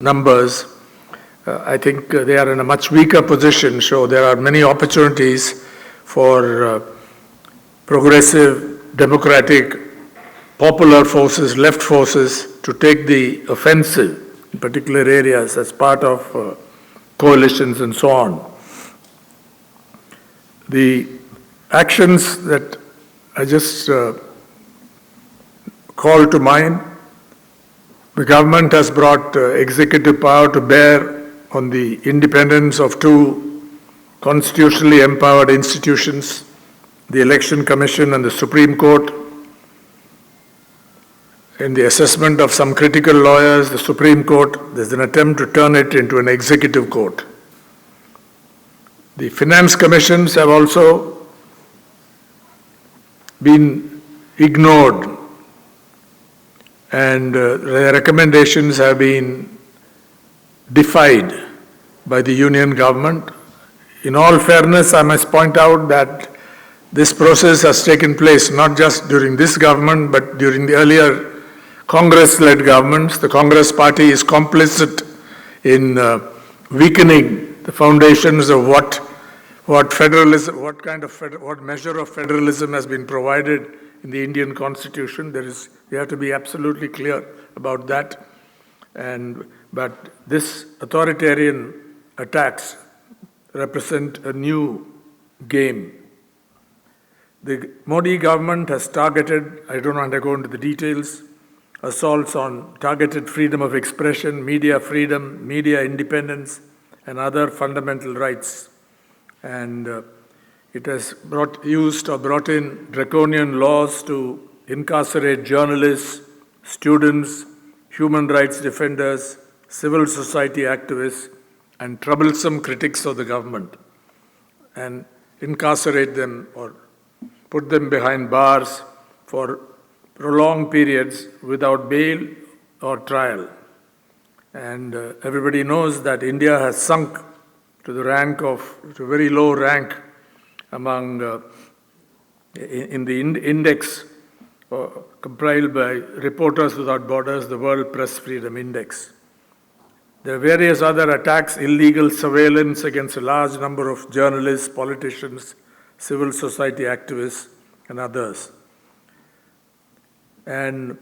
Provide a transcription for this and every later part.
numbers, I think they are in a much weaker position. So there are many opportunities for progressive, democratic, popular forces, left forces to take the offensive in particular areas as part of coalitions and so on. The actions that I just called to mind, the government has brought executive power to bear on the independence of two constitutionally empowered institutions, the Election Commission and the Supreme Court. In the assessment of some critical lawyers, the Supreme Court, there's an attempt to turn it into an executive court. The finance commissions have also been ignored, and their recommendations have been defied by the union government. In all fairness, I must point out that this process has taken place not just during this government, but during the earlier Congress-led governments. The Congress party is complicit in weakening the foundations of what federalism, what measure of federalism has been provided in the Indian Constitution. We have to be absolutely clear about that. But this authoritarian attacks represent a new game. The Modi government has targeted, I don't want to go into the details, assaults on targeted freedom of expression, media freedom, media independence, and other fundamental rights. And it has brought in draconian laws to incarcerate journalists, students, human rights defenders, civil society activists, and troublesome critics of the government, and incarcerate them or put them behind bars for prolonged periods without bail or trial. And everybody knows that India has sunk to a very low rank among, in the index compiled by Reporters Without Borders, the World Press Freedom Index. There are various other attacks, illegal surveillance against a large number of journalists, politicians, civil society activists, and others. And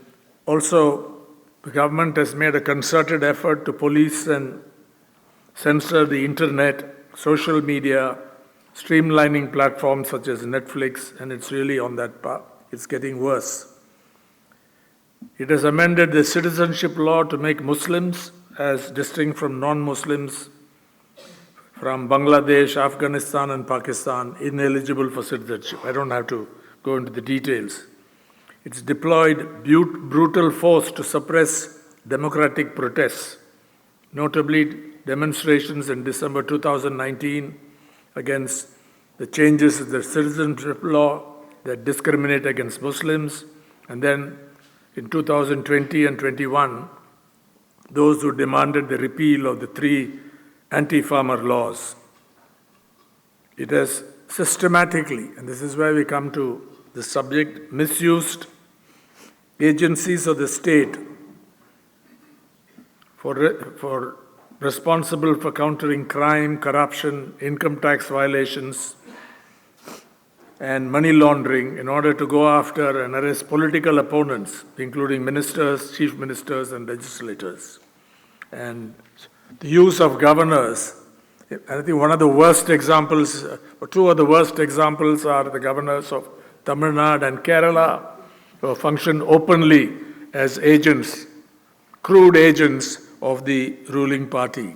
also, the government has made a concerted effort to police and censor the internet, social media, streamlining platforms such as Netflix, and it's really on that path. It's getting worse. It has amended the citizenship law to make Muslims, as distinct from non-Muslims from Bangladesh, Afghanistan, and Pakistan, ineligible for citizenship. I don't have to go into the details. It's deployed brutal force to suppress democratic protests, notably demonstrations in December 2019 against the changes in the citizenship law that discriminate against Muslims, and then in 2020 and 21, those who demanded the repeal of the 3 anti-farmer laws. It has systematically, and this is where we come to the subject, misused agencies of the state for responsible for countering crime, corruption, income tax violations, and money laundering in order to go after and arrest political opponents, including ministers, chief ministers, and legislators. And the use of governors, I think one of the worst examples, or two of the worst examples are the governors of Tamil Nadu and Kerala, who function openly as agents, crude agents of the ruling party.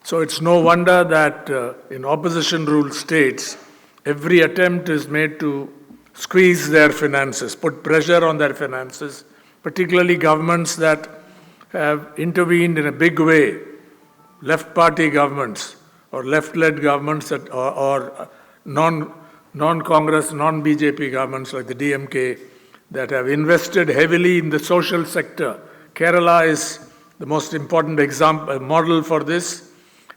So it's no wonder that in opposition-ruled states, every attempt is made to squeeze their finances, put pressure on their finances, particularly governments that have intervened in a big way, left party governments or left-led governments that, or non-Congress, non-BJP governments like the DMK that have invested heavily in the social sector. Kerala is the most important example, model for this,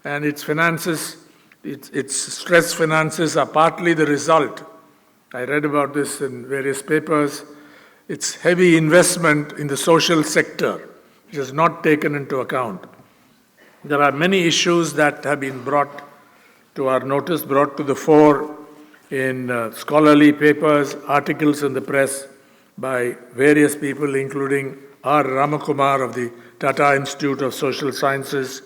and its finances, its stressed finances are partly the result. I read about this in various papers. It's heavy investment in the social sector, which is not taken into account. There are many issues that have been brought to our notice, brought to the fore in scholarly papers, articles in the press by various people, including R. Ramakumar of the Tata Institute of Social Sciences.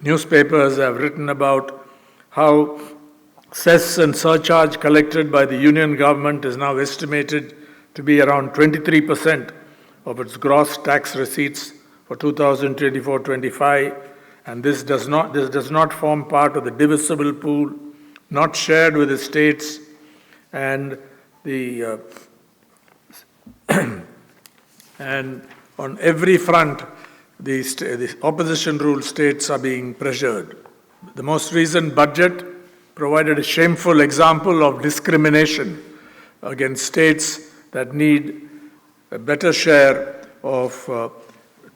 Newspapers have written about how cess and surcharge collected by the union government is now estimated to be around 23% of its gross tax receipts for 2024-25, and this does not form part of the divisible pool, not shared with the states, and the and on every front, the opposition ruled states are being pressured. The most recent budget provided a shameful example of discrimination against states that need a better share of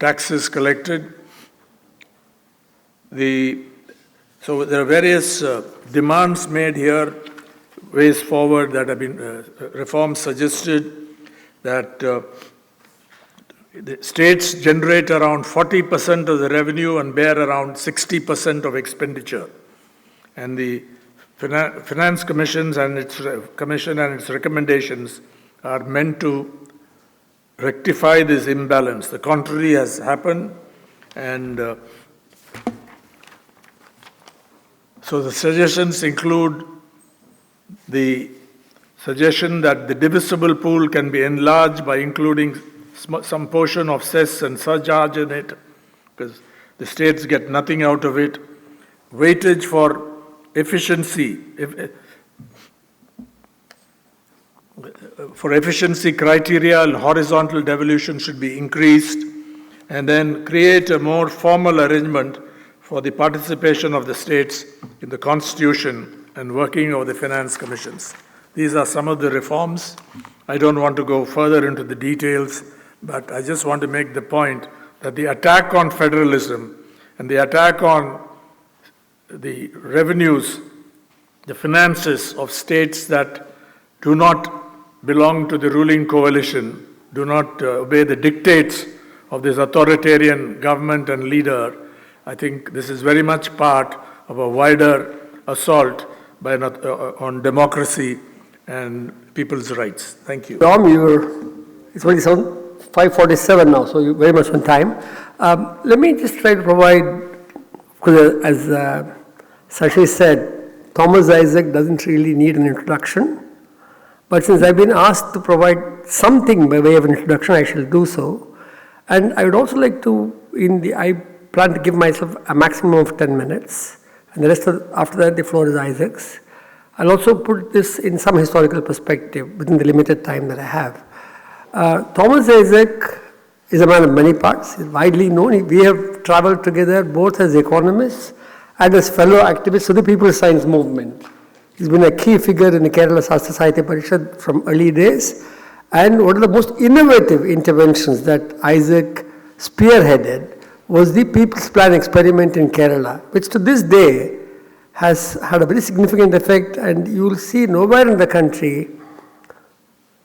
taxes collected. So there are various demands made here, ways forward that have been, reforms suggested that the states generate around 40% of the revenue and bear around 60% of expenditure. And the Finance Commission and its recommendations are meant to rectify this imbalance. The contrary has happened, and so the suggestions include the suggestion that the divisible pool can be enlarged by including some portion of cess and surcharge in it, because the states get nothing out of it. Weightage for efficiency, criteria and horizontal devolution should be increased, and then create a more formal arrangement for the participation of the states in the constitution and working of the finance commissions. These are some of the reforms. I don't want to go further into the details, but I just want to make the point that the attack on federalism and the attack on the revenues, the finances of states that do not belong to the ruling coalition, do not obey the dictates of this authoritarian government and leader, I think this is very much part of a wider assault by on democracy and people's rights. Thank you. Ram, it's only 5:47 now, so you're very much on time. Let me just try to provide, because as Sashi said, Thomas Isaac doesn't really need an introduction, but since I've been asked to provide something by way of an introduction, I shall do so. And I would also like to, I plan to give myself a maximum of 10 minutes, and the rest after that, the floor is Isaac's. I'll also put this in some historical perspective within the limited time that I have. Thomas Isaac is a man of many parts. He's widely known. We have traveled together both as economists and as fellow activists of the People's Science Movement. He's been a key figure in the Kerala Shastra Sahitya Parishad from early days. And one of the most innovative interventions that Isaac spearheaded was the People's Plan experiment in Kerala, which to this day has had a very significant effect, and you will see nowhere in the country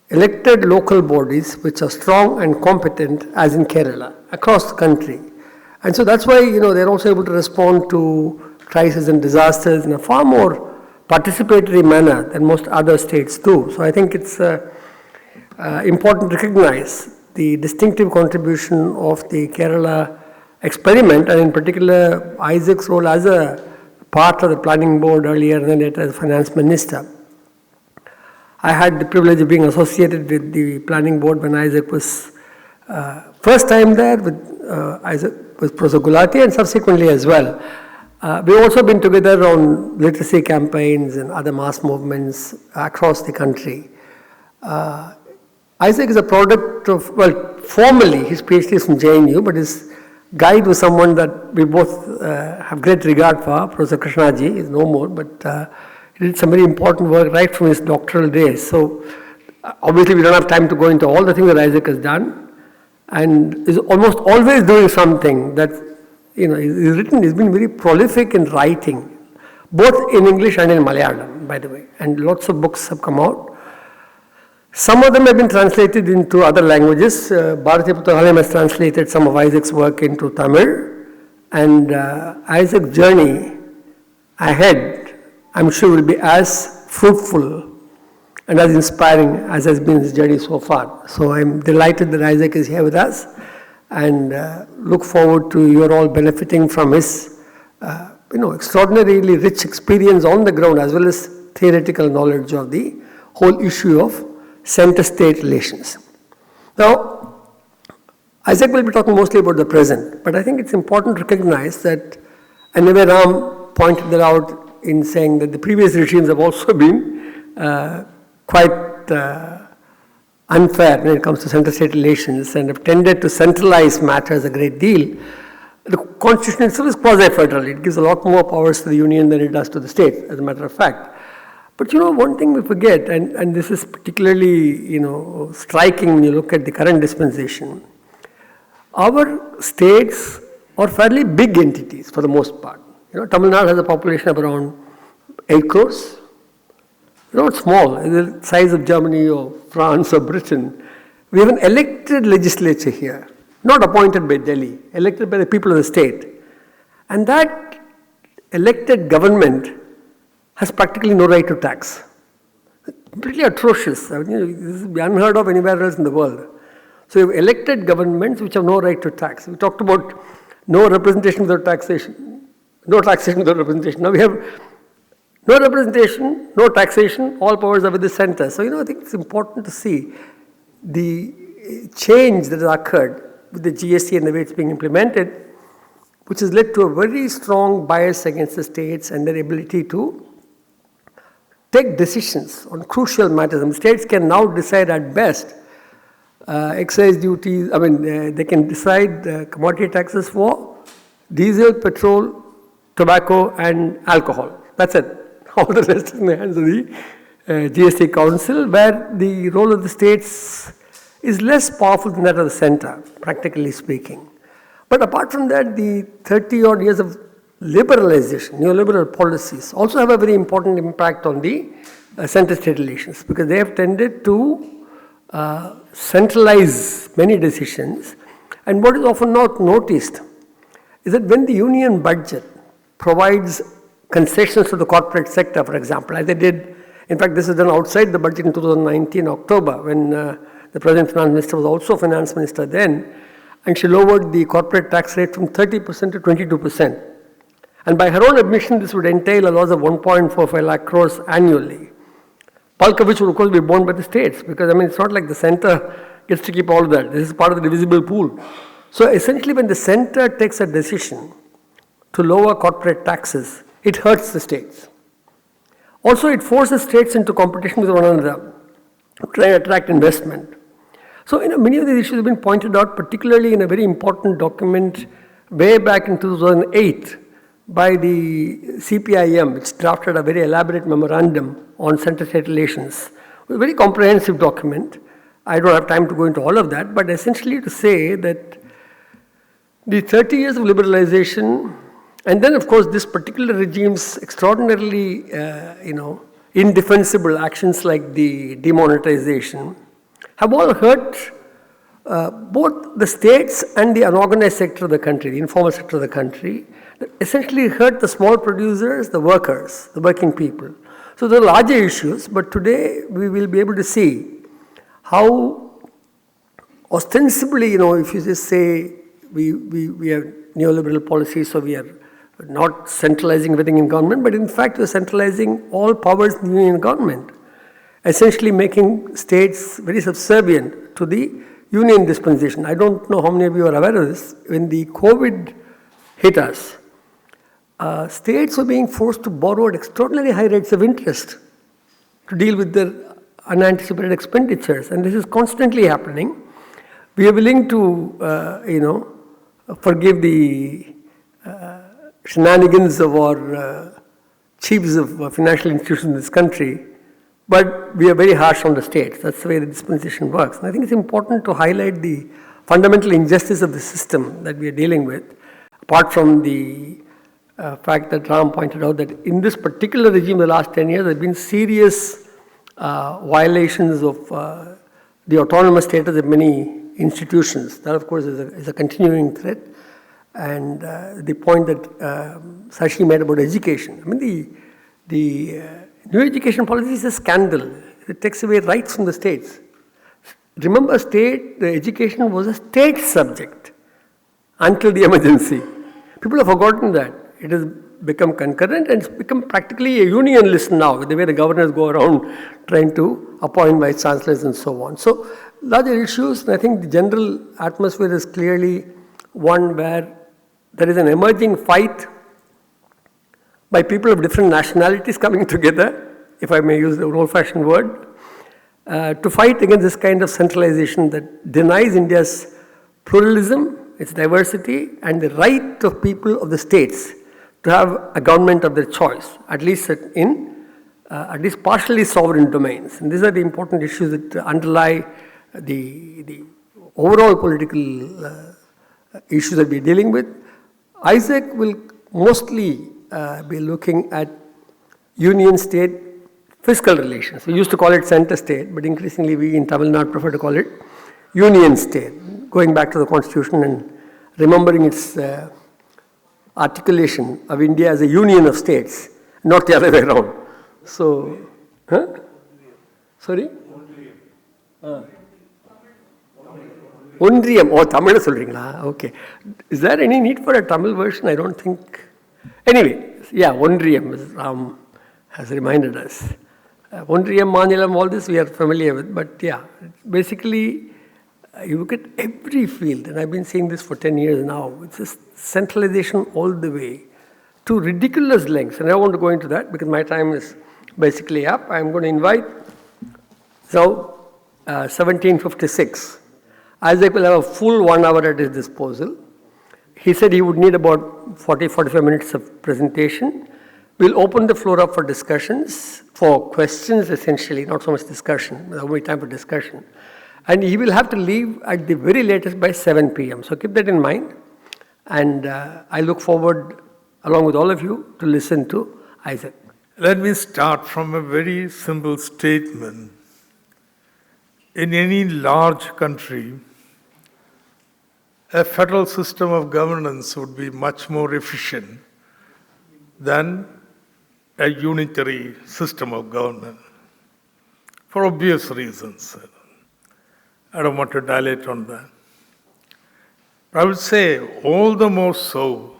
elected local bodies which are strong and competent as in Kerala, across the country. And so that's why, they're also able to respond to crises and disasters in a far more participatory manner than most other states do. So I think it's important to recognize the distinctive contribution of the Kerala experiment, and in particular Isaac's role as a part of the planning board earlier and then later as finance minister. I had the privilege of being associated with the planning board when Isaac was first time there with Professor Gulati, and subsequently as well. We've also been together on literacy campaigns and other mass movements across the country. Isaac is a product of, formally his PhD is from JNU, but his guide was someone that we both have great regard for. Professor Krishnaji is no more, but he did some very important work right from his doctoral days. So obviously we don't have time to go into all the things that Isaac has done, and is almost always doing something that, he's been very prolific in writing, both in English and in Malayalam, by the way, and lots of books have come out. Some of them have been translated into other languages. Bharathidasan has translated some of Isaac's work into Tamil, And Isaac's journey ahead, I'm sure, will be as fruitful and as inspiring as has been his journey so far. So I'm delighted that Isaac is here with us, and look forward to you all benefiting from his extraordinarily rich experience on the ground, as well as theoretical knowledge of the whole issue of center-state relations. Now, Isaac will be talking mostly about the present, but I think it's important to recognize that, and N.Ram pointed that out in saying that the previous regimes have also been quite unfair when it comes to center-state relations and have tended to centralize matters a great deal. The constitution itself is quasi-federal. It gives a lot more powers to the union than it does to the states, as a matter of fact. But one thing we forget, and this is particularly striking when you look at the current dispensation, our states are fairly big entities for the most part. Tamil Nadu has a population of around 8 crores. It's small, the size of Germany or France or Britain. We have an elected legislature here, not appointed by Delhi, elected by the people of the state. And that elected government has practically no right to tax. Pretty atrocious. This is unheard of anywhere else in the world. So you have elected governments which have no right to tax. We talked about no representation without taxation, no taxation without representation. Now we have no representation, no taxation, all powers are with the center. So, I think it's important to see the change that has occurred with the GST and the way it's being implemented, which has led to a very strong bias against the states and their ability to take decisions on crucial matters. And states can now decide at best excise duties, they can decide commodity taxes for diesel, petrol, tobacco and alcohol. That's it. All the rest is in the hands of the GST Council, where the role of the states is less powerful than that of the center, practically speaking. But apart from that, the 30-odd years of liberalization, neoliberal policies, also have a very important impact on the center-state relations, because they have tended to centralize many decisions. And what is often not noticed is that when the union budget provides concessions to the corporate sector, for example, as they did, in fact, this is done outside the budget in 2019, October, when the President Finance Minister was also Finance Minister then, and she lowered the corporate tax rate from 30% to 22%. And by her own admission, this would entail a loss of 1.45 lakh crores annually, bulk of which would, of course, be borne by the states, because, it's not like the center gets to keep all of that. This is part of the divisible pool. So essentially, when the center takes a decision to lower corporate taxes, it hurts the states. Also, it forces states into competition with one another to try and attract investment. So, many of these issues have been pointed out, particularly in a very important document way back in 2008 by the CPIM, which drafted a very elaborate memorandum on center-state relations. It was a very comprehensive document. I don't have time to go into all of that, but essentially to say that the 30 years of liberalization, and then, of course, this particular regime's extraordinarily, indefensible actions like the demonetization have all hurt both the states and the unorganized sector of the country, the informal sector of the country. Essentially hurt the small producers, the workers, the working people. So there are larger issues, but today we will be able to see how ostensibly, if you just say we have neoliberal policies, so we are not centralizing everything in government, but in fact we are centralizing all powers in the union government, essentially making states very subservient to the union dispensation. I don't know how many of you are aware of this. When the COVID hit us, states were being forced to borrow at extraordinarily high rates of interest to deal with their unanticipated expenditures, and this is constantly happening. We are willing to, forgive the shenanigans of our chiefs of financial institutions in this country, but we are very harsh on the states. That's the way the dispensation works. And I think it's important to highlight the fundamental injustice of the system that we are dealing with, apart from the fact that Ram pointed out that in this particular regime, the last 10 years, there have been serious violations of the autonomous status of many institutions. That, of course, is a continuing threat. And the point that Sashi made about education. I mean, the new education policy is a scandal. It takes away rights from the states. Remember, the education was a state subject until the emergency. People have forgotten that. It has become concurrent and it's become practically a union list now, the way the governors go around trying to appoint vice chancellors and so on. So, larger issues, and I think the general atmosphere is clearly one where there is an emerging fight by people of different nationalities coming together, if I may use the old-fashioned word, to fight against this kind of centralization that denies India's pluralism, its diversity, and the right of people of the states to have a government of their choice, at least in at least partially sovereign domains. And these are the important issues that underlie the overall political issues that we're dealing with. Isaac will mostly be looking at union-state fiscal relations. We used to call it center-state, but increasingly we in Tamil Nadu prefer to call it union-state, going back to the constitution and remembering its articulation of India as a union of states, not the other way around. So, sorry? Ondriyam. Oh, Tamil solringla. Okay. Is there any need for a Tamil version? I don't think. Anyway, yeah, Ondriyam, as Ram has reminded us. Ondriyam, Manilam, all this we are familiar with. But yeah, basically, you look at every field, and I've been saying this for 10 years now, it's just centralization all the way to ridiculous lengths. And I don't want to go into that because my time is basically up. I'm going to invite, 1756. Isaac will have a full 1 hour at his disposal. He said he would need about 40-45 minutes of presentation. We'll open the floor up for discussions, for questions essentially, not so much discussion. There won't be time for discussion. And he will have to leave at the very latest by 7 p.m. So keep that in mind. And I look forward, along with all of you, to listen to Isaac. Let me start from a very simple statement. In any large country, a federal system of governance would be much more efficient than a unitary system of government, for obvious reasons. I don't want to dilate on that. But I would say all the more so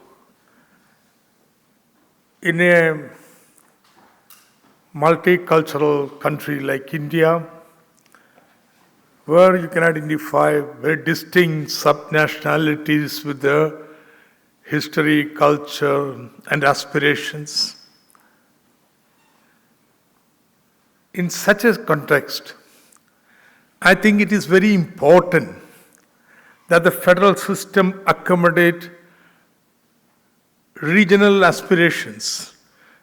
in a multicultural country like India, where you can identify very distinct subnationalities with their history, culture, and aspirations. In such a context, I think it is very important that the federal system accommodate regional aspirations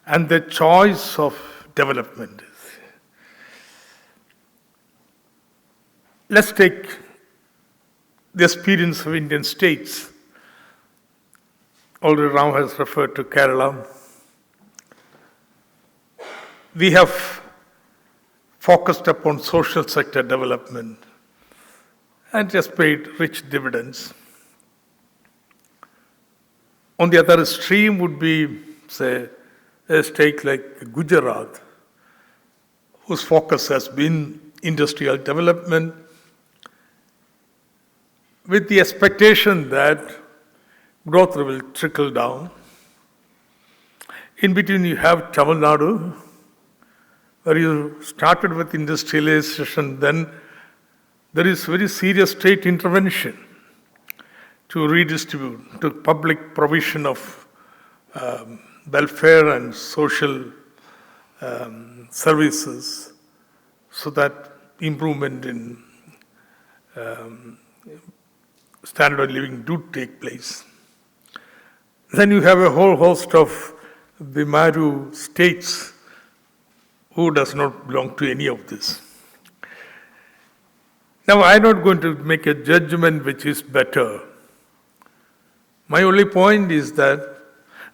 and the choice of development. Let's take the experience of Indian states. Already Ram has referred to Kerala. We have focused upon social sector development and just paid rich dividends. On the other extreme would be, say, a state like Gujarat, whose focus has been industrial development, with the expectation that growth will trickle down. In between, you have Tamil Nadu, where you started with industrialization, then there is very serious state intervention to redistribute, to public provision of welfare and social services, so that improvement in standard of living do take place. Then you have a whole host of the Maru states who does not belong to any of this. Now, I'm not going to make a judgment which is better. My only point is that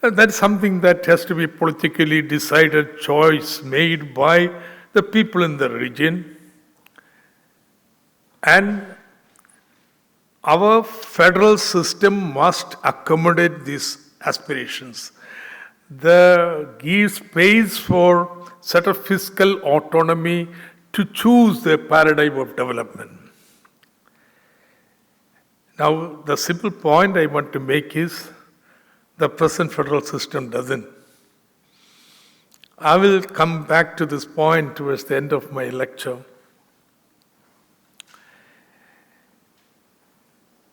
that's something that has to be politically decided choice made by the people in the region. And Our federal system must accommodate these aspirations. Give space for set of fiscal autonomy to choose the paradigm of development. Now, the simple point I want to make is the present federal system doesn't. I will come back to this point towards the end of my lecture.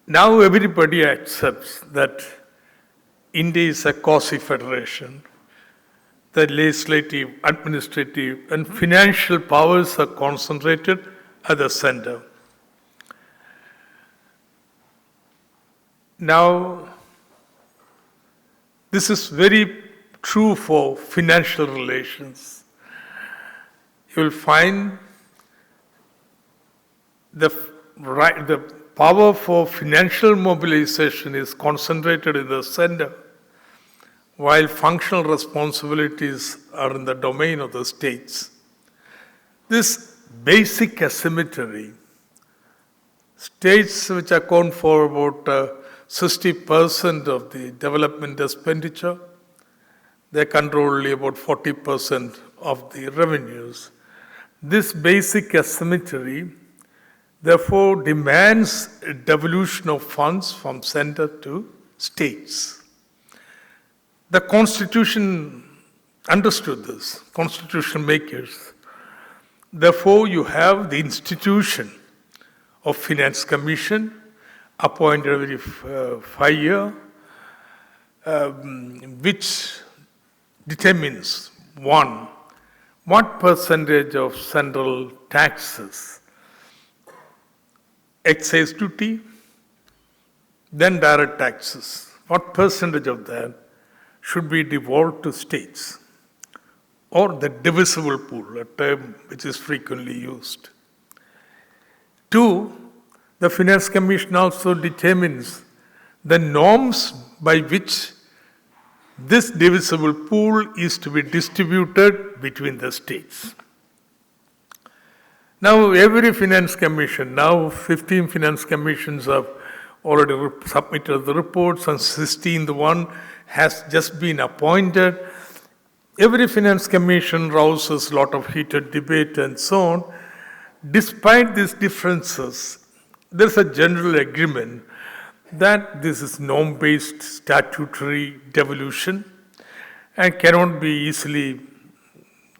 Now everybody accepts that India is a quasi-federation. The legislative, administrative, and financial powers are concentrated at the center. Now, this is very true for financial relations. You will find the power for financial mobilization is concentrated in the center, while functional responsibilities are in the domain of the states. This basic asymmetry, states which account for about 60% of the development expenditure, they control only about 40% of the revenues. This basic asymmetry therefore demands a devolution of funds from center to states. The Constitution understood this, Constitution makers. Therefore, you have the institution of Finance Commission appointed every 5 years, which determines, one, what percentage of central taxes, excise duty, then direct taxes, what percentage of that should be devolved to states, or the divisible pool, a term which is frequently used. Two, the Finance Commission also determines the norms by which this divisible pool is to be distributed between the states. Now, every Finance Commission, now 15 Finance Commissions have already submitted the reports, and 16th one has just been appointed. Every Finance Commission rouses a lot of heated debate and so on. Despite these differences, there is a general agreement that this is norm-based statutory devolution and cannot be easily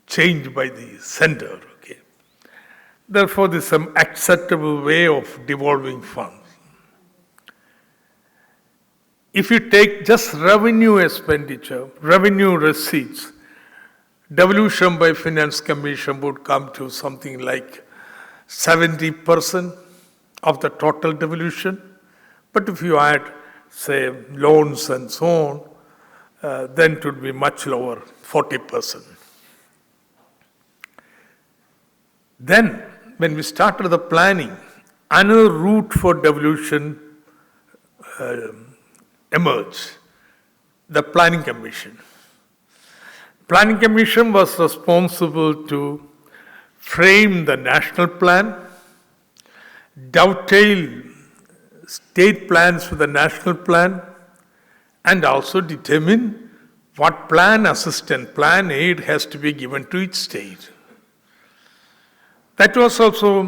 changed by the center. Okay. Therefore, there is some acceptable way of devolving funds. If you take just revenue expenditure, revenue receipts, devolution by Finance Commission would come to something like 70% of the total devolution. But if you add, say, loans and so on, then it would be much lower, 40%. Then, when we started the planning, another route for devolution emerged, the Planning Commission. Planning Commission was responsible to frame the national plan, dovetail state plans with the national plan, and also determine what plan assistance, plan aid has to be given to each state. That was also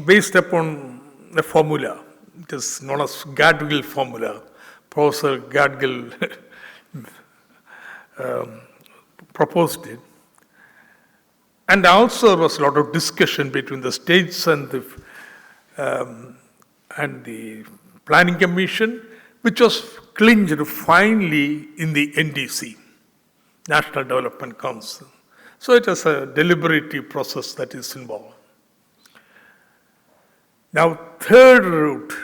based upon a formula. It is known as Gadgil formula. Professor Gadgil proposed it. And also there was a lot of discussion between the states and the Planning Commission, which was clinched finally in the NDC, National Development Council. So it is a deliberative process that is involved. Now, third route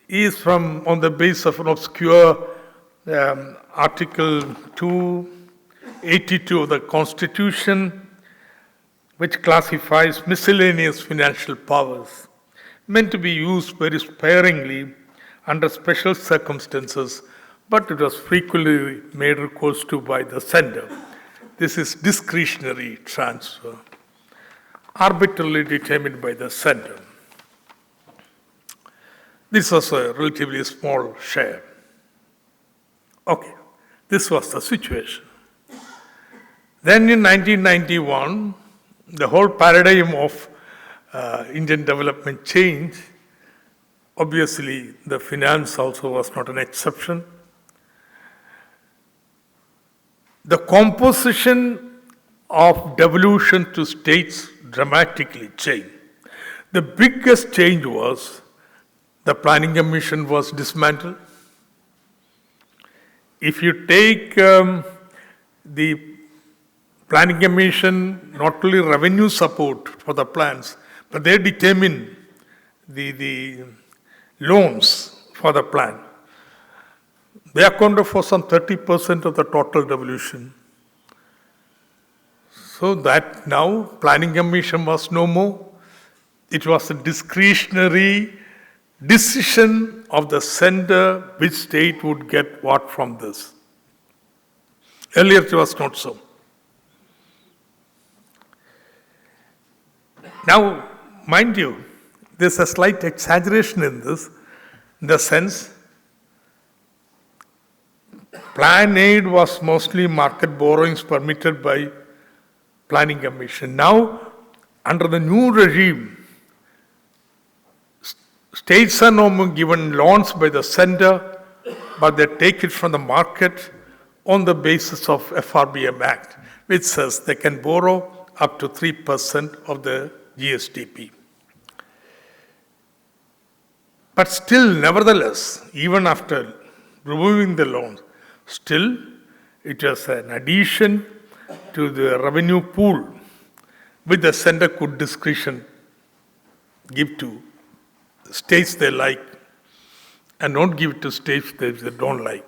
is on the basis of an obscure Article 282 of the Constitution, which classifies miscellaneous financial powers, meant to be used very sparingly under special circumstances, but it was frequently made recourse to by the center. This is discretionary transfer, arbitrarily determined by the center. This was a relatively small share. Okay, this was the situation. Then in 1991, the whole paradigm of Indian development changed. Obviously, the finance also was not an exception. The composition of devolution to states dramatically changed. The biggest change was the planning commission was dismantled. If you take the planning commission, not only revenue support for the plans, but they determine the loans for the plan. They accounted for some 30% of the total devolution. So that now planning commission was no more. It was a discretionary decision of the center which state would get what from this. Earlier it was not so. Now, mind you, there's a slight exaggeration in this, in the sense plan aid was mostly market borrowings permitted by planning commission. Now, under the new regime, states are no more given loans by the center, but they take it from the market on the basis of FRBM Act, which says they can borrow up to 3% of the GSDP. But still, nevertheless, even after removing the loans, still it was an addition to the revenue pool which the center could discretion give to states they like and not give it to states they don't like.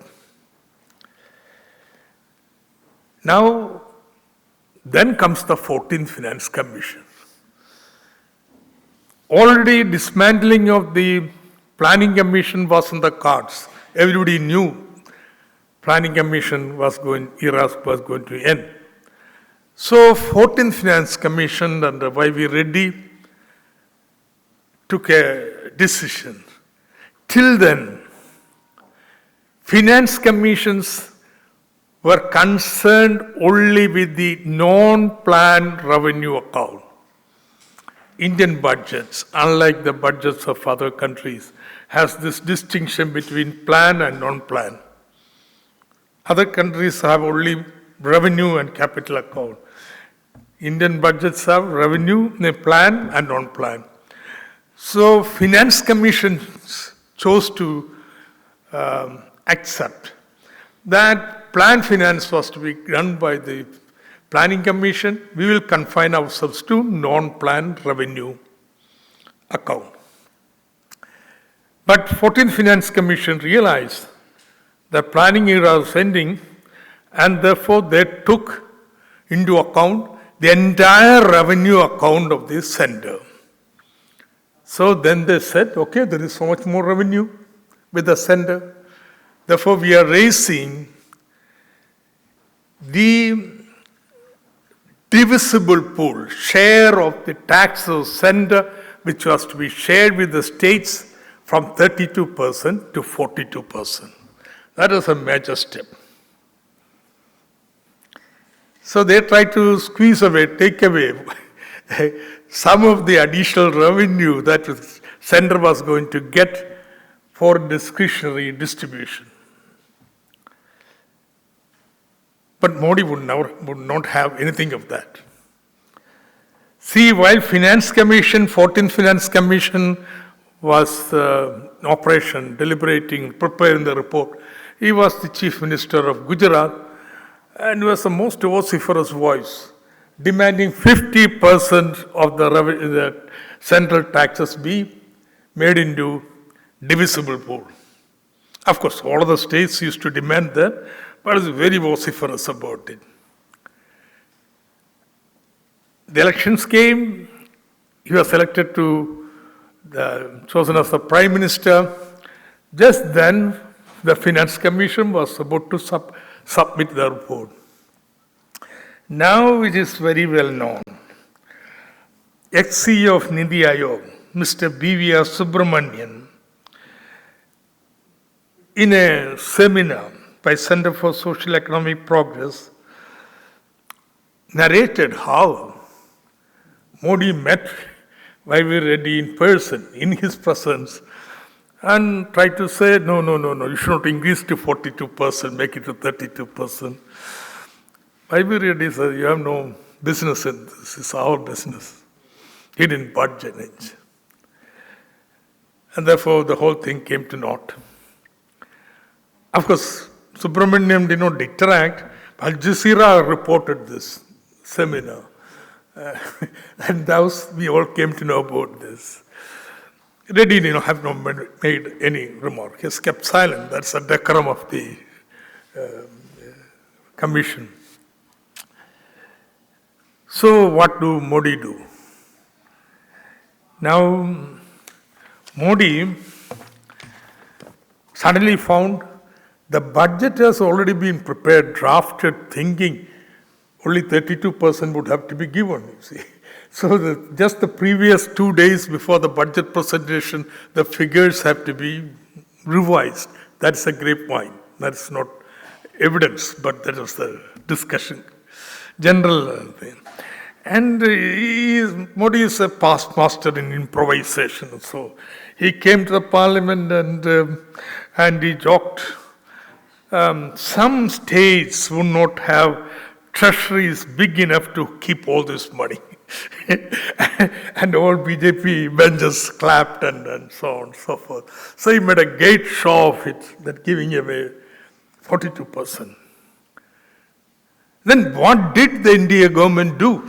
Now, then comes the 14th Finance Commission. Already dismantling of the planning commission was in the cards. Everybody knew planning commission era was going to end. So 14th Finance Commission under Y.V. Reddy took a decision. Till then, finance commissions were concerned only with the non-planned revenue account. Indian budgets, unlike the budgets of other countries, has this distinction between plan and non-plan. Other countries have only revenue and capital account. Indian budgets have revenue, plan and non-plan. So finance commissions chose to accept that planned finance was to be done by the planning commission. We will confine ourselves to non-planned revenue account. But 14th Finance Commission realized the planning era was ending, and therefore they took into account the entire revenue account of the center. So then they said, okay, there is so much more revenue with the center. Therefore, we are raising the divisible pool, share of the tax of center, which was to be shared with the states from 32% to 42%. That is a major step. So they tried to squeeze away, take away some of the additional revenue that the center was going to get for discretionary distribution. But Modi would not have anything of that. See, while Finance Commission, 14th Finance Commission was in operation, deliberating, preparing the report, he was the Chief Minister of Gujarat and was the most vociferous voice, demanding 50% of the central taxes be made into divisible pool. Of course, all of the states used to demand that, but was very vociferous about it. The elections came, he was elected chosen as the Prime Minister. Just then, the Finance Commission was about to submit the report. Now it is very well known. Ex-CEO of Nidhi Aayog, Mr. B.V.R. Subramanian, in a seminar by Center for Social Economic Progress, narrated how Modi met Y.V. Reddy in person, in his presence, and tried to say, no, you should not increase to 42%, make it to 32%. Y.V. Reddy said, you have no business in this, it's our business. He didn't budge an inch. And therefore, the whole thing came to naught. Of course, Subramaniam did not detract. Al Jazeera reported this seminar. And thus we all came to know about this. Reddy have not made any remark. He has kept silent. That's a decorum of the commission. So what do Modi do? Now, Modi suddenly found the budget has already been prepared, drafted, thinking only 32% would have to be given, you see. So just the previous 2 days before the budget presentation, the figures have to be revised. That's a grapevine. That's not evidence, but that was the discussion. General thing. And Modi is a past master in improvisation. So he came to the parliament and he joked. Some states would not have treasuries big enough to keep all this money. And all BJP benches clapped and so on and so forth. So he made a great show of it, that giving away 42%. Then what did the India government do?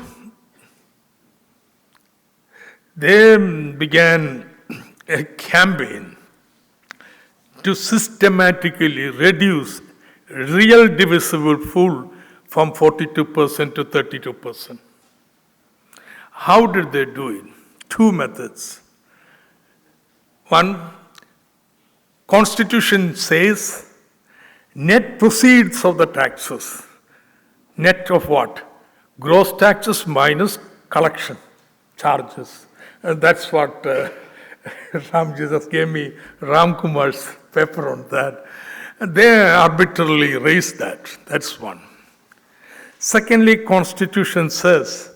They began a campaign to systematically reduce real divisible pool from 42% to 32%. How did they do it? Two methods. One, Constitution says net proceeds of the taxes. Net of what? Gross taxes minus collection charges. And that's what Ram just gave me Ram Kumar's paper on that. And they arbitrarily raised that. That's one. Secondly, Constitution says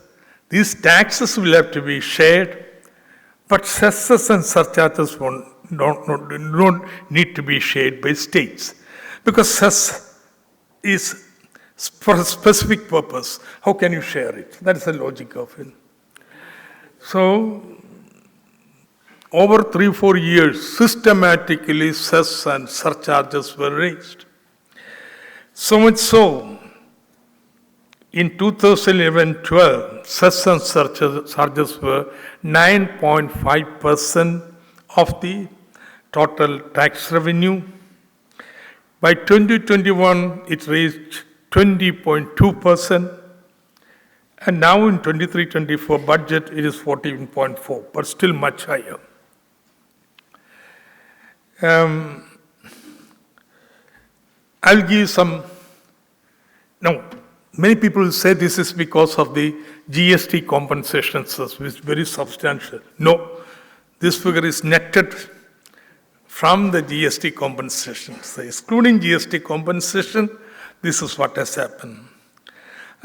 these taxes will have to be shared, but cesses and surcharges don't need to be shared by states. Because cess is for a specific purpose. How can you share it? That's the logic of it. So, over 3-4 years, systematically cess and surcharges were raised. So much so, in 2011-12, cess and surcharges were 9.5% of the total tax revenue. By 2021, it reached 20.2%. And now in 23-24 budget, it is 14.4%, but still much higher. I'll give some. Now, many people say this is because of the GST compensations, which is very substantial. No, this figure is netted from the GST compensation. So, excluding GST compensation, this is what has happened.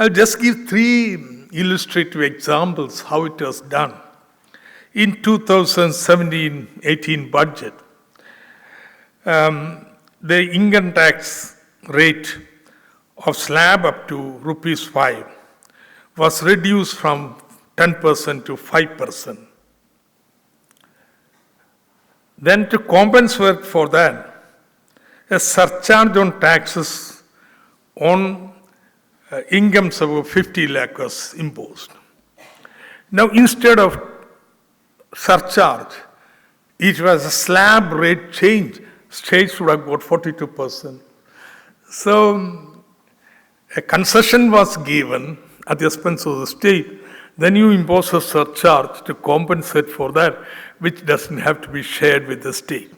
I'll just give 3 illustrative examples how it was done. In 2017-18 budget, the income tax rate of slab up to rupees 5 was reduced from 10% to 5%. Then to compensate for that, a surcharge on taxes on incomes above 50 lakh was imposed. Now instead of surcharge, it was a slab rate change. States would have got 42%. So a concession was given at the expense of the state. Then you impose a surcharge to compensate for that, which doesn't have to be shared with the state.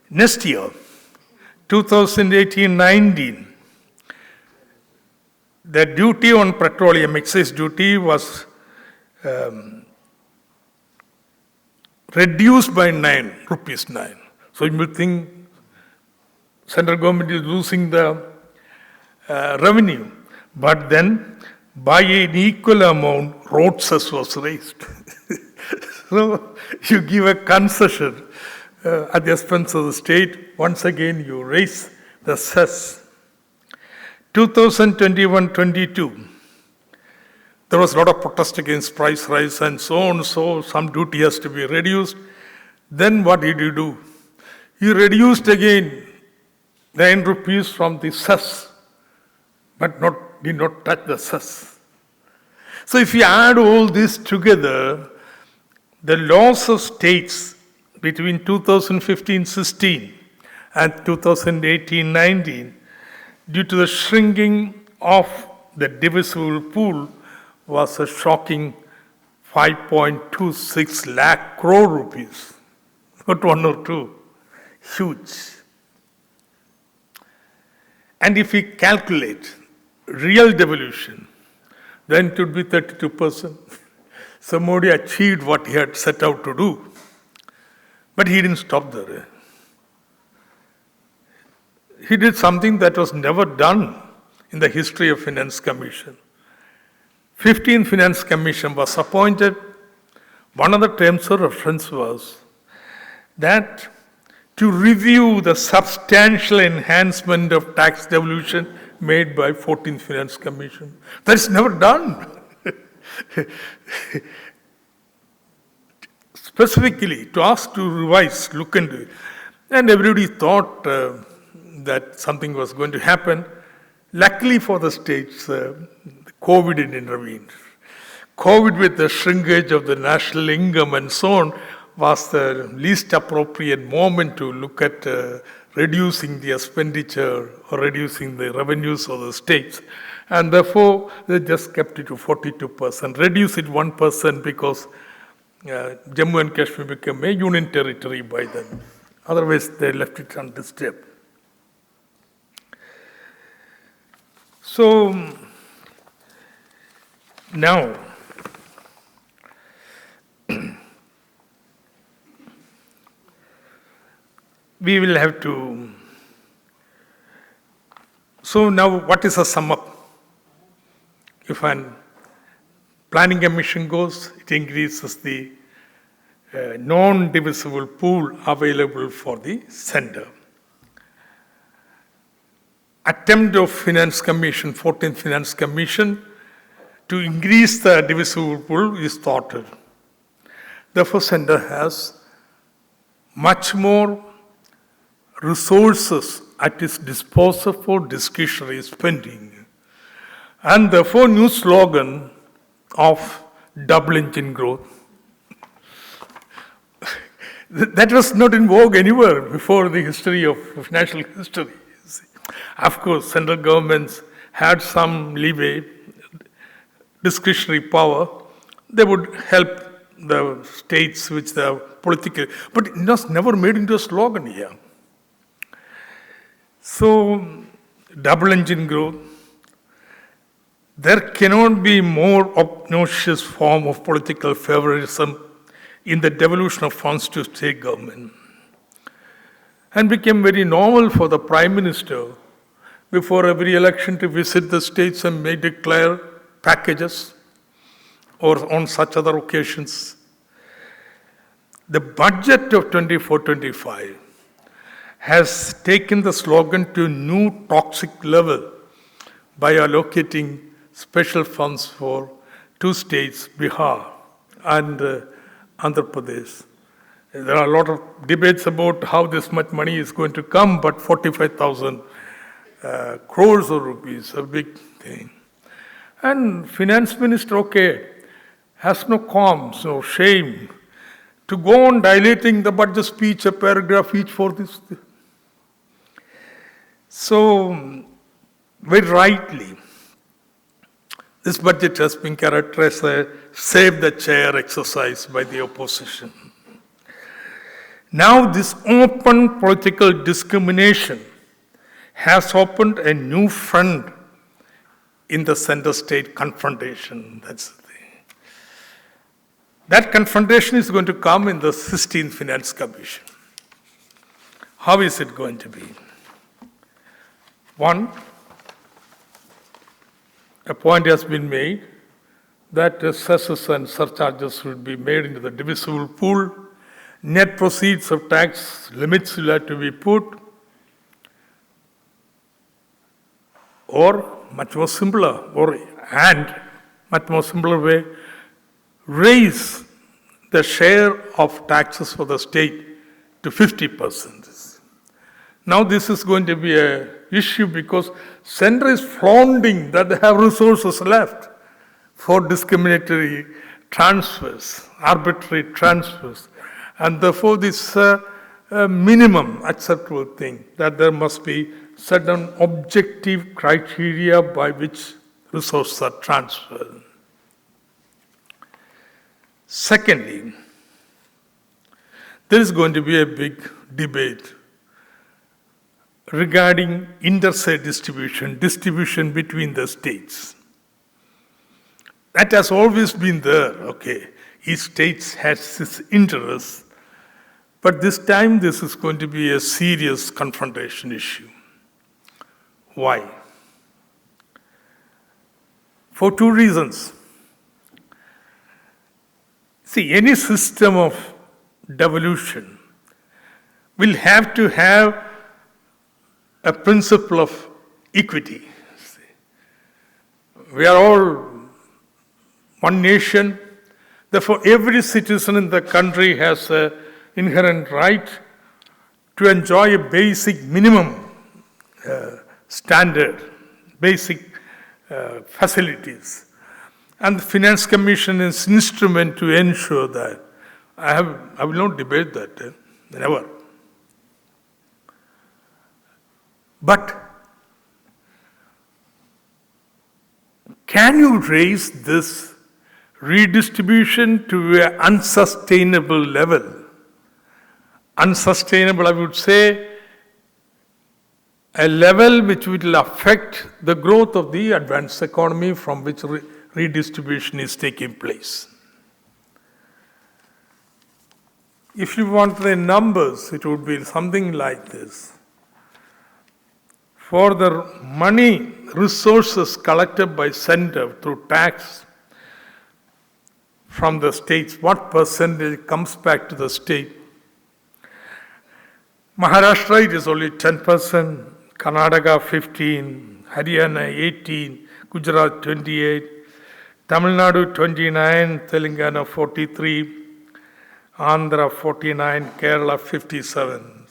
Next year, 2018-19, the duty on petroleum, excise duty, was reduced by 9 rupees 9. So you will think central government is losing the revenue. But then, by an equal amount, road cess was raised. So you give a concession at the expense of the state. Once again, you raise the cess. 2021-22, there was a lot of protest against price rise and so on, so some duty has to be reduced. Then what did you do? You reduced again 9 rupees from the cess, but did not touch the cess. So if you add all this together, the loss of states between 2015-16 and 2018-19 due to the shrinking of the divisible pool was a shocking 5.26 lakh crore rupees. Not one or two. Huge. And if we calculate real devolution, then it would be 32%. So Modi achieved what he had set out to do. But he didn't stop there. He did something that was never done in the history of Finance Commission. 15th Finance Commission was appointed. One of the terms of reference was that to review the substantial enhancement of tax devolution made by 14th Finance Commission. That's never done. Specifically, to ask to revise, look into it. And everybody thought that something was going to happen. Luckily for the states, COVID intervened. COVID with the shrinkage of the national income and so on was the least appropriate moment to look at reducing the expenditure or reducing the revenues of the states. And therefore, they just kept it to 42%, reduced it 1% because Jammu and Kashmir became a union territory by then. Otherwise, they left it undisturbed. So, now, we will have to. So, now what is a sum up? If an planning commission goes, it increases the non-divisible pool available for the center. Attempt of Finance Commission, 14th Finance Commission, to increase the divisible pool is thwarted. Therefore, center has much more resources at its disposal for discretionary spending. And therefore, new slogan of double engine growth. That was not in vogue anywhere before the history of national history. Of course, central governments had some leeway, discretionary power. They would help the states which they are political, but it was never made into a slogan here. So, double engine growth. There cannot be more obnoxious form of political favoritism in the devolution of funds to state government. And became very normal for the Prime Minister before every election to visit the states and may declare packages or on such other occasions. The budget of 24-25 has taken the slogan to a new toxic level by allocating special funds for two states, Bihar and Andhra Pradesh. There are a lot of debates about how this much money is going to come, but 45,000 crores of rupees, a big thing. And Finance Minister, okay, has no qualms, no shame to go on dilating the budget speech, a paragraph each for this. So, very rightly, this budget has been characterized as a save the chair exercise by the opposition. Now, this open political discrimination has opened a new front in the center-state confrontation. That's the thing. That confrontation is going to come in the 16th Finance Commission. How is it going to be? One, a point has been made that cesses and surcharges will be made into the divisible pool. Net proceeds of tax limits will have to be put. Or, much more simpler, much more simpler way, raise the share of taxes for the state to 50%. Now this is going to be an issue because center is flaunting that they have resources left for discriminatory transfers, arbitrary transfers. And therefore this minimum acceptable thing that there must be certain objective criteria by which resources are transferred. Secondly, there is going to be a big debate regarding interstate distribution between the states. That has always been there, okay. Each state has its interests, but this time this is going to be a serious confrontation issue. Why? For two reasons. See, any system of devolution will have to have a principle of equity. We are all one nation. Therefore, every citizen in the country has an inherent right to enjoy a basic minimum standard, basic facilities. And the Finance Commission is an instrument to ensure that. I will not debate that, never. But can you raise this redistribution to an unsustainable level? Unsustainable, I would say, a level which will affect the growth of the advanced economy from which redistribution is taking place. If you want the numbers, it would be something like this. For the money, resources collected by center through tax from the states, what percentage comes back to the state? Maharashtra, it is only 10%, Karnataka 15%, Haryana 18%, Gujarat 28%, Tamil Nadu 29%, Telangana 43%, Andhra 49%, Kerala 57%.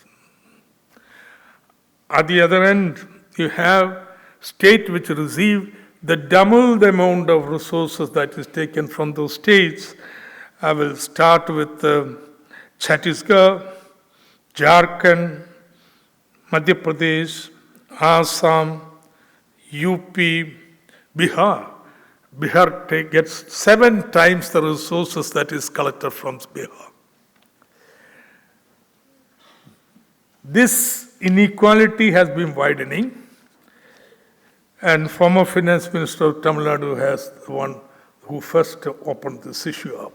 At the other end, you have states which receive the double the amount of resources that is taken from those states. I will start with Chhattisgarh, Jharkhand, Madhya Pradesh, Assam, UP, Bihar. Bihar gets 7 times the resources that is collected from Bihar. This inequality has been widening, and former Finance Minister of Tamil Nadu has the one who first opened this issue up.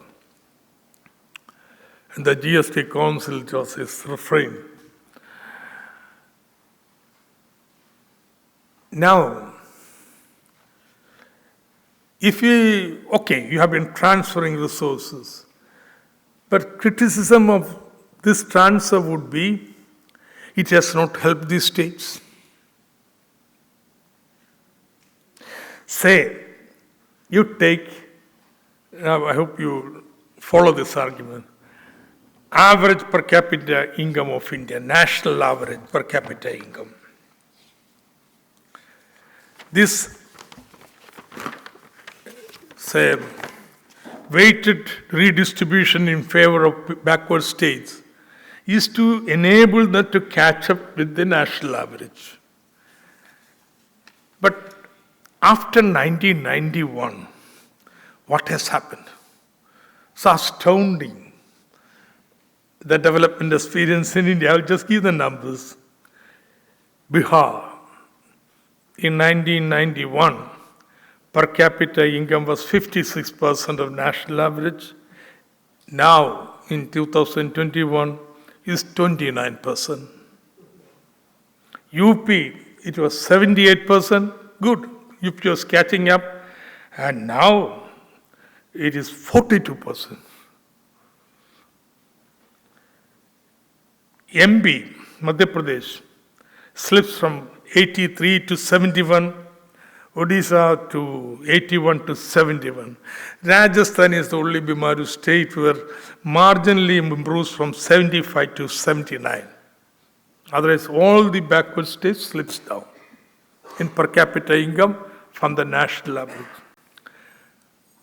And the GST Council was his refrain. Now, if you have been transferring resources, but criticism of this transfer would be, it has not helped the states. Say, you take, now I hope you follow this argument, average per capita income of India, national average per capita income. This, say, weighted redistribution in favor of backward states is to enable them to catch up with the national average. But after 1991, what has happened? It's astounding. The development experience in India, I'll just give the numbers. Bihar, in 1991, per capita income was 56% of national average. Now, in 2021, is 29%. UP, it was 78%. Good. UP was catching up. And now it is 42%. MP, Madhya Pradesh, slips from 83 to 71, Odisha to 81 to 71. Rajasthan is the only Bimaru state where marginally improves from 75 to 79. Otherwise, all the backward states slips down in per capita income from the national average.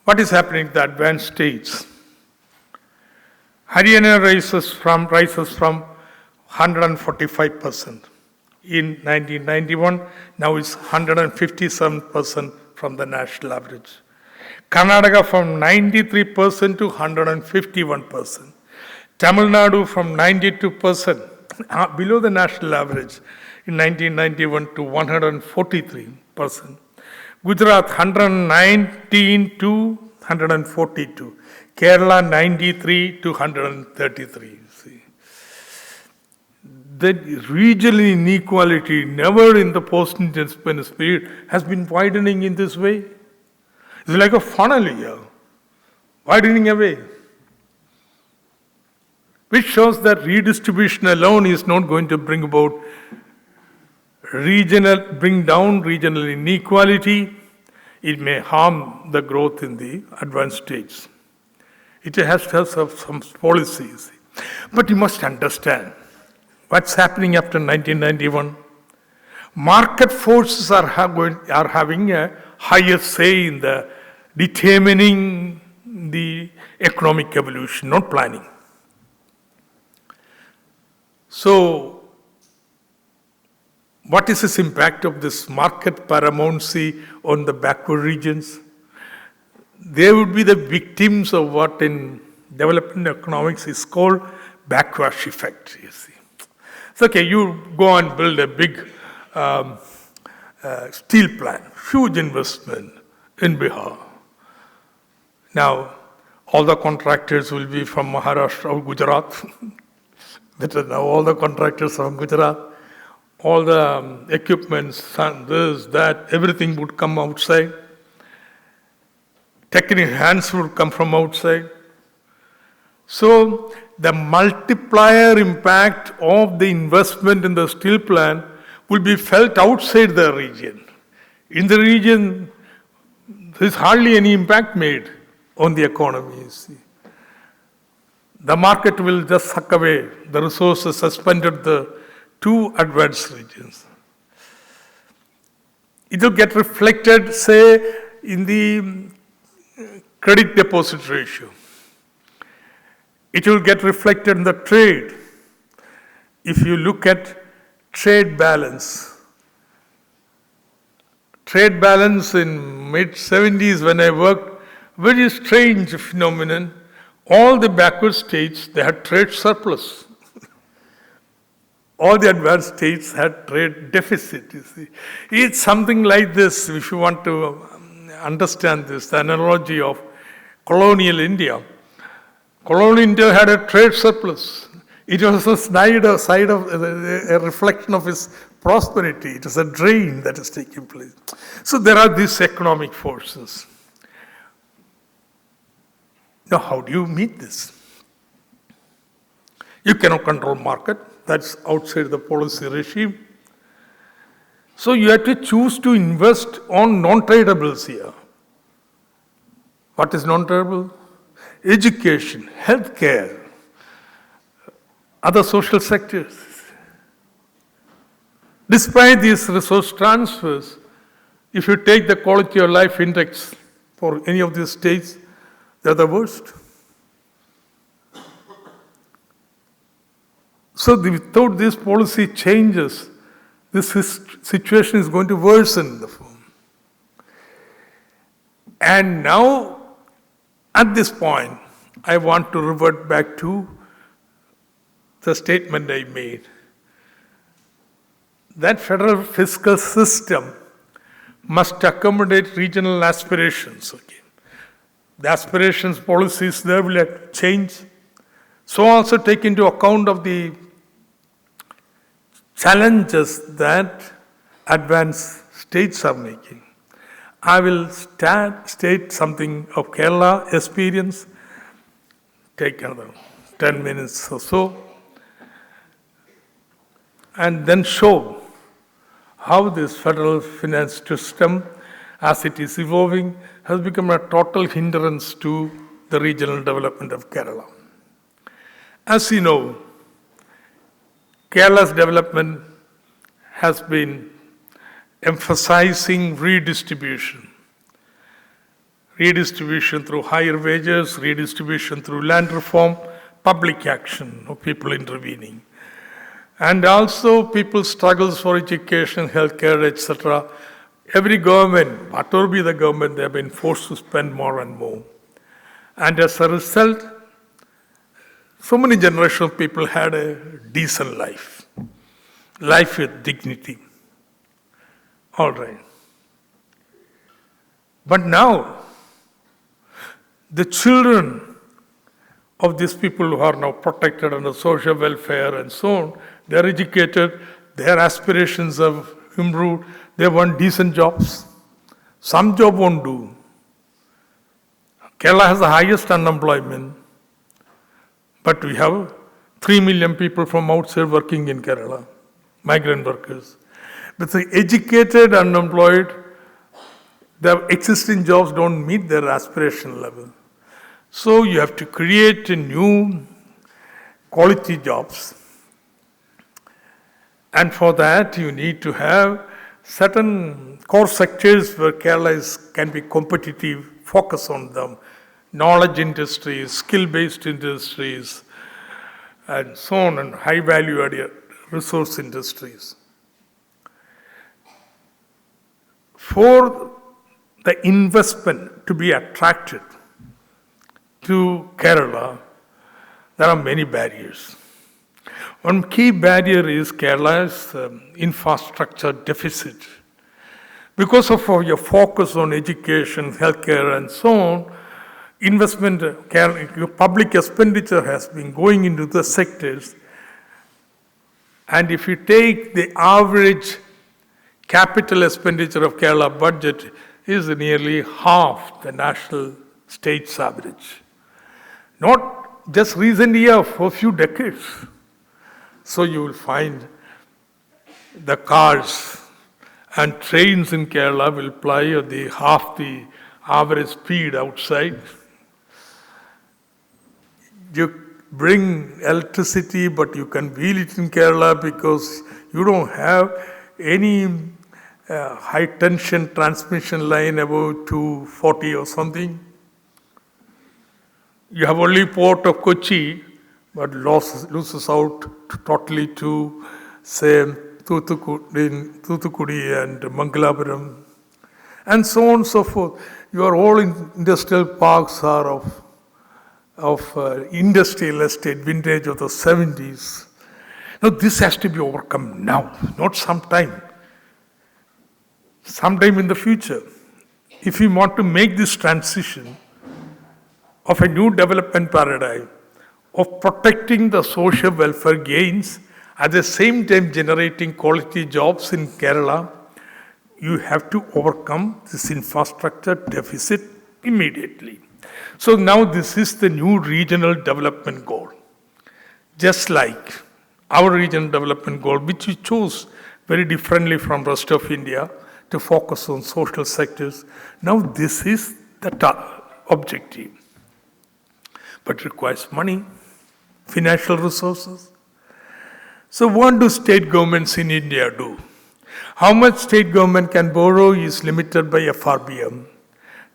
What is happening in the advanced states? Haryana rises from 145% in 1991. Now it's 157% from the national average. Karnataka from 93% to 151%. Tamil Nadu from 92%, below the national average in 1991 to 143%. Gujarat 119 to 142. Kerala 93 to 133. See. The regional inequality never in the post-independence period has been widening in this way. It's like a funnel here, widening away. Which shows that redistribution alone is not going to bring about bring down regional inequality. It may harm the growth in the advanced states. It has to have some policies. But you must understand what's happening after 1991. Market forces are having a higher say in the determining the economic evolution, not planning. So, what is this impact of this market paramountcy on the backward regions? They would be the victims of what in development economics is called backwash effect, you see. It's okay, you go and build a big steel plant, huge investment in Bihar. Now, all the contractors will be from Maharashtra or Gujarat. Better now, all the contractors from Gujarat. All the equipments, this, that, everything would come outside. Technical hands would come from outside. So the multiplier impact of the investment in the steel plant will be felt outside the region. In the region, there is hardly any impact made on the economy, you see. The market will just suck away the resources suspended the two advanced regions. It will get reflected, say, in the credit deposit ratio. It will get reflected in the trade. If you look at trade balance in mid-70s when I worked, very strange phenomenon. All the backward states, they had trade surplus. All the advanced states had trade deficit, you see. It's something like this, if you want to understand this, the analogy of colonial India. Colonial India had a trade surplus. It was a side of a reflection of its prosperity. It was a drain that is taking place. So there are these economic forces. Now, how do you meet this? You cannot control market. That's outside the policy regime. So you have to choose to invest on non-tradables here. What is non-tradable? Education, healthcare, other social sectors. Despite these resource transfers, if you take the quality of life index for any of these states, they're the worst. So without these policy changes, this situation is going to worsen in the form. And now, at this point, I want to revert back to the statement I made. That federal fiscal system must accommodate regional aspirations. Okay. The aspirations, policies there will have to change. So also take into account of the challenges that advanced states are making. I will state something of Kerala experience, take another 10 minutes or so, and then show how this federal finance system, as it is evolving, has become a total hindrance to the regional development of Kerala. As you know, Kerala's development has been emphasizing redistribution. Redistribution through higher wages, redistribution through land reform, public action of people intervening. And also people's struggles for education, healthcare, etc. Every government, whatever be the government, they have been forced to spend more and more. And as a result, so many generations of people had a decent life with dignity. All right. But now, the children of these people who are now protected under social welfare and so on, they are educated, their aspirations have improved, they want decent jobs. Some job won't do. Kerala has the highest unemployment, but we have 3 million people from outside working in Kerala, migrant workers. But the educated, unemployed, the existing jobs don't meet their aspiration level. So you have to create new quality jobs. And for that, you need to have certain core sectors where Kerala can be competitive, focus on them. Knowledge industries, skill-based industries, and so on, and high value-added resource industries. For the investment to be attracted to Kerala, there are many barriers. One key barrier is Kerala's infrastructure deficit. Because of your focus on education, healthcare, and so on, public expenditure has been going into the sectors. And if you take the average capital expenditure of Kerala budget is nearly half the national state's average. Not just recent year, for a few decades. So you will find the cars and trains in Kerala will ply at half the average speed outside. You bring electricity, but you can wheel it in Kerala because you don't have any high tension transmission line above 240 or something. You have only port of Kochi, but loses out totally to, say, Thoothukudi and Mangalapuram, and so on and so forth. Your all industrial parks are of industrial estate vintage of the 70s. Now this has to be overcome now, not sometime. Sometime in the future. If we want to make this transition of a new development paradigm, of protecting the social welfare gains, at the same time generating quality jobs in Kerala, you have to overcome this infrastructure deficit immediately. So now this is the new regional development goal. Just like our regional development goal, which we chose very differently from rest of India to focus on social sectors. Now this is the objective. But it requires money, financial resources. So what do state governments in India do? How much state government can borrow is limited by FRBM,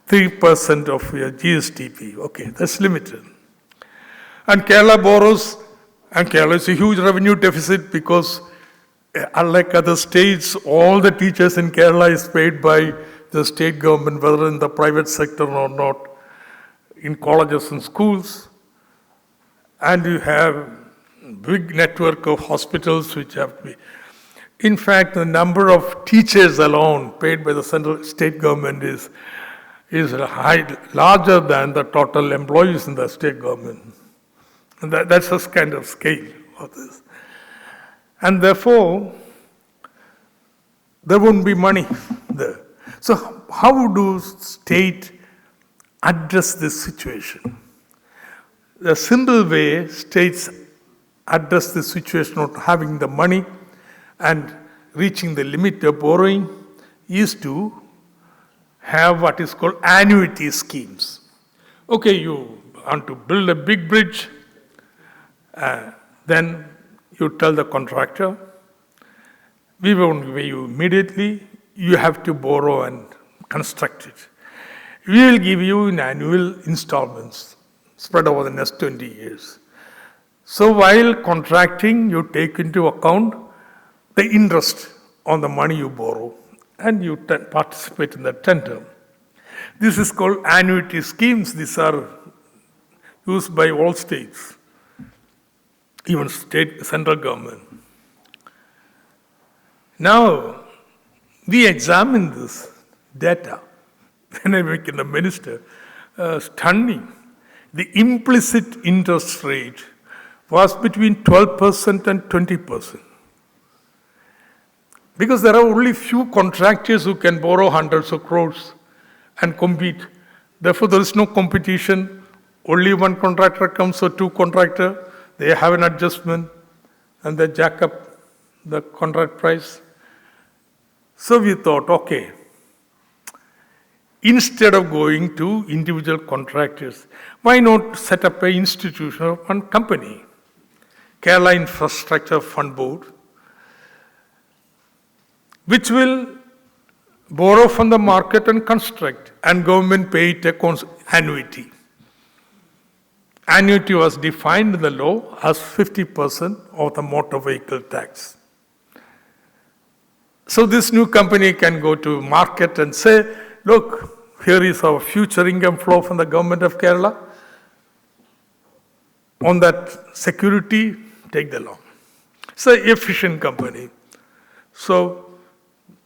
3% of your GSDP. Okay, that's limited. And Kerala borrows, and Kerala is a huge revenue deficit because unlike other states, all the teachers in Kerala is paid by the state government, whether in the private sector or not, in colleges and schools. And you have big network of hospitals which have to be. In fact, the number of teachers alone paid by the central state government is larger than the total employees in the state government. And that's the kind of scale of this. And therefore, there won't be money there. So how do state address this situation? The simple way states address the situation of having the money and reaching the limit of borrowing is to have what is called annuity schemes. Okay, you want to build a big bridge, then you tell the contractor, we won't pay you immediately, you have to borrow and construct it. We will give you in annual installments spread over the next 20 years. So while contracting, you take into account the interest on the money you borrow and you participate in the tender. This is called annuity schemes. These are used by all states, even central government. Now, we examine this data when I became the minister, stunning. The implicit interest rate was between 12% and 20%. Because there are only few contractors who can borrow hundreds of crores and compete. Therefore, there is no competition. Only one contractor comes or two contractors. They have an adjustment and they jack up the contract price. So we thought, okay, instead of going to individual contractors, why not set up an institution or one company? Kerala Infrastructure Fund Board, which will borrow from the market and construct, and government pay it a annuity. Annuity was defined in the law as 50% of the motor vehicle tax. So this new company can go to market and say, look, here is our future income flow from the government of Kerala. On that security, take the loan. It's an efficient company. So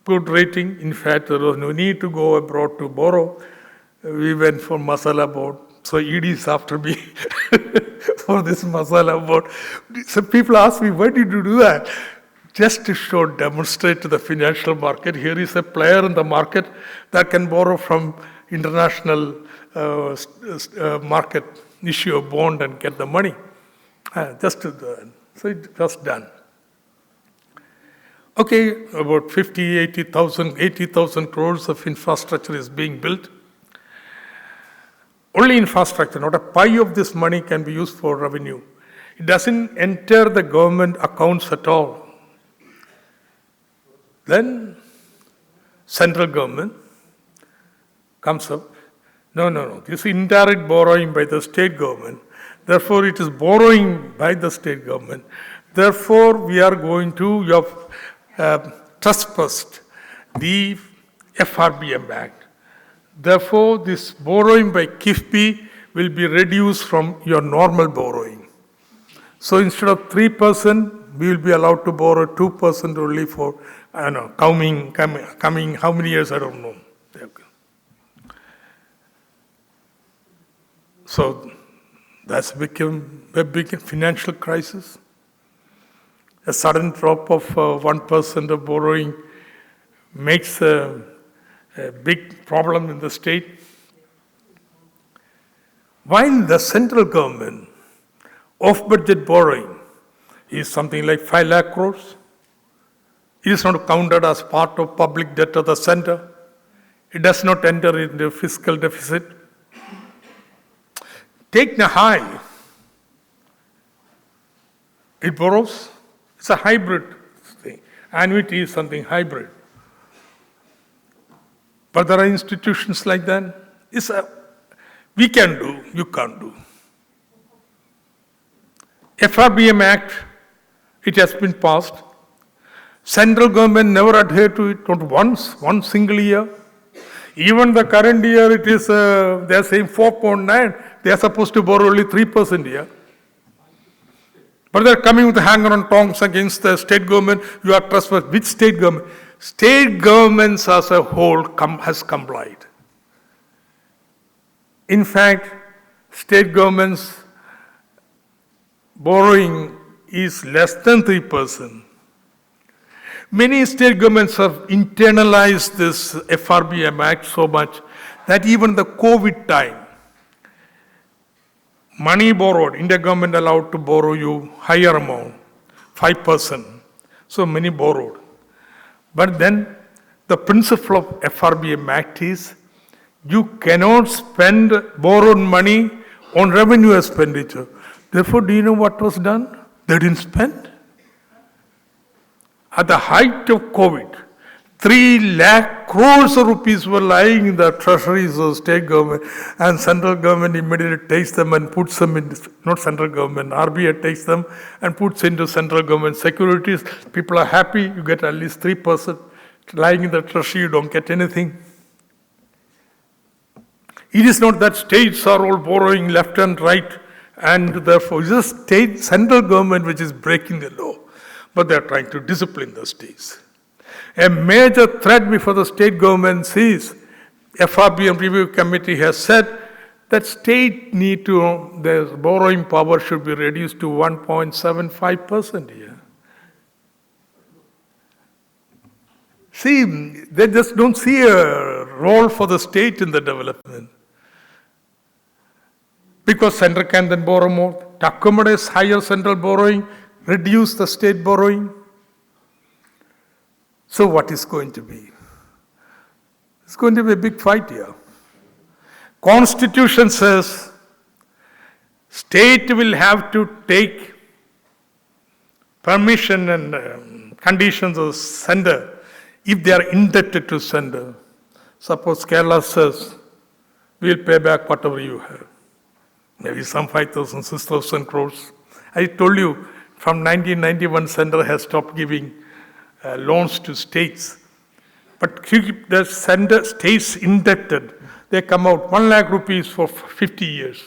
good rating. In fact, there was no need to go abroad to borrow. We went for masala board. So ED is after me for this masala board. So people ask me, why did you do that? Just to demonstrate to the financial market, here is a player in the market that can borrow from international market, issue a bond and get the money. Just to do that. So it was done. Okay, about 80,000 crores of infrastructure is being built. Only infrastructure, not a pie of this money can be used for revenue. It doesn't enter the government accounts at all. Then central government comes up. No. This is indirect borrowing by the state government. Therefore, it is borrowing by the state government. Therefore, we are going to trespass the FRBM Act. Therefore, this borrowing by KIFBI will be reduced from your normal borrowing. So instead of 3%, we will be allowed to borrow 2% only for, coming, how many years, I don't know. So that's become a big financial crisis. A sudden drop of 1% of borrowing makes a big problem in the state. While the central government off-budget borrowing is something like 5 lakh crores, it is not counted as part of public debt of the center. It does not enter into fiscal deficit. Take the high. It borrows. It's a hybrid thing. Annuity is something hybrid. But there are institutions like that. We can do, you can't do. FRBM Act, it has been passed. Central government never adhered to it, not once, one single year. Even the current year, it is, they are saying 4.9. They are supposed to borrow only 3% here. But they are coming with hanger on tongs against the state government. You are trustworthy. Which state government? State governments as a whole has complied. In fact, state governments borrowing is less than 3%. Many state governments have internalized this FRBM Act so much that even the COVID time, money borrowed, India government allowed to borrow you higher amount, 5%. So many borrowed. But then the principle of FRBM Act is you cannot spend borrowed money on revenue expenditure. Therefore, do you know what was done? They didn't spend. At the height of COVID, 3 lakh crores of rupees were lying in the treasuries of state government, and central government immediately takes them and puts them in, not central government, RBI takes them and puts into central government securities. People are happy, you get at least 3%. Lying in the treasury, you don't get anything. It is not that states are all borrowing left and right, and therefore it's the state, central government which is breaking the law. But they are trying to discipline the states. A major threat before the state governments is, FRBM Review Committee has said that state need to, their borrowing power should be reduced to 1.75% here. See, they just don't see a role for the state in the development. Because central can then borrow more, to accommodate higher central borrowing, reduce the state borrowing. So what is going to be? It's going to be a big fight here. Constitution says state will have to take permission and conditions of sender if they are indebted to sender. Suppose Kerala says, we'll pay back whatever you have. Maybe some 5,000, 6,000 crores. I told you, from 1991, sender has stopped giving loans to states. But keep the sender states indebted. They come out 1 lakh rupees for 50 years.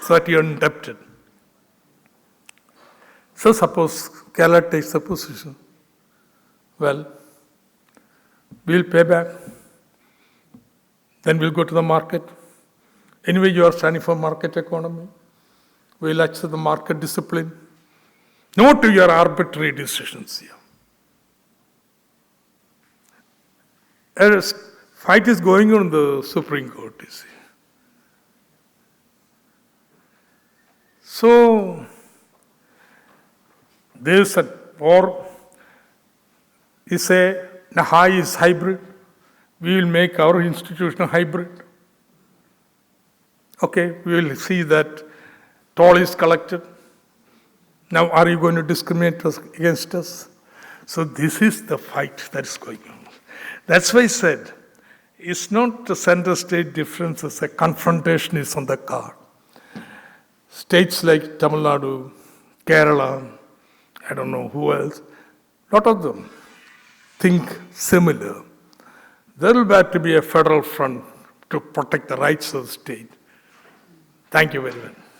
So that you're indebted. So suppose Kerala takes the position. Well, we'll pay back. Then we'll go to the market. Anyway, you are standing for market economy. We'll accept the market discipline. No to your arbitrary decisions here. A fight is going on in the Supreme Court, you see. So, this war is the high is hybrid. We will make our institution hybrid. Okay, we will see that toll is collected. Now, are you going to discriminate against us? So this is the fight that is going on. That's why I said, it's not the center-state difference, it's a confrontation is on the card. States like Tamil Nadu, Kerala, I don't know who else, a lot of them think similar. There will have to be a federal front to protect the rights of the state. Thank you very much.